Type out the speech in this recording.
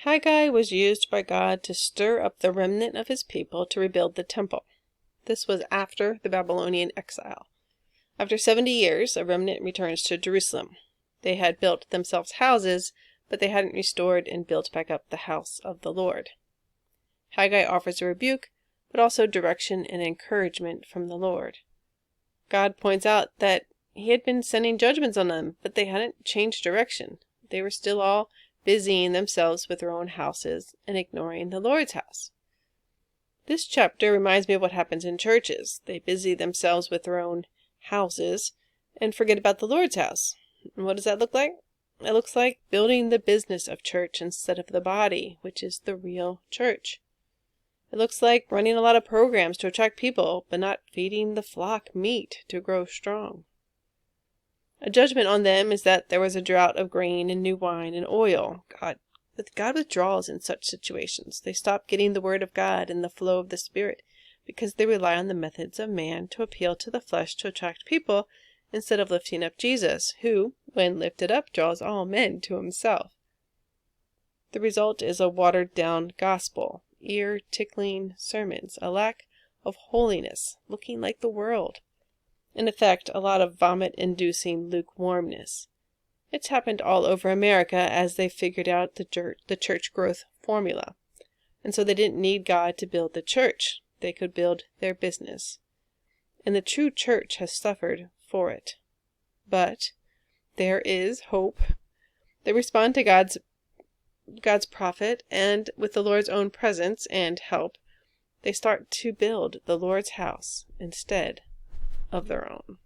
Haggai was used by God to stir up the remnant of his people to rebuild the temple. This was after the Babylonian exile. After 70 years, a remnant returns to Jerusalem. They had built themselves houses, but they hadn't restored and built back up the house of the Lord. Haggai offers a rebuke, but also direction and encouragement from the Lord. God points out that he had been sending judgments on them, but they hadn't changed direction. They were still all busying themselves with their own houses and ignoring the Lord's house. This chapter reminds me of what happens in churches. They busy themselves with their own houses and forget about the Lord's house. And what does that look like? It looks like building the business of church instead of the body, which is the real church. It looks like running a lot of programs to attract people, but not feeding the flock meat to grow strong. A judgment on them is that there was a drought of grain and new wine and oil. God withdraws in such situations. They stop getting the word of God and the flow of the Spirit because they rely on the methods of man to appeal to the flesh to attract people instead of lifting up Jesus, who, when lifted up, draws all men to himself. The result is a watered-down gospel, ear-tickling sermons, a lack of holiness, looking like the world. In effect, a lot of vomit-inducing lukewarmness. It's happened all over America as they figured out the church growth formula. And so they didn't need God to build the church. They could build their business. And the true church has suffered for it. But there is hope. They respond to God's prophet, and with the Lord's own presence and help, they start to build the Lord's house instead of their own.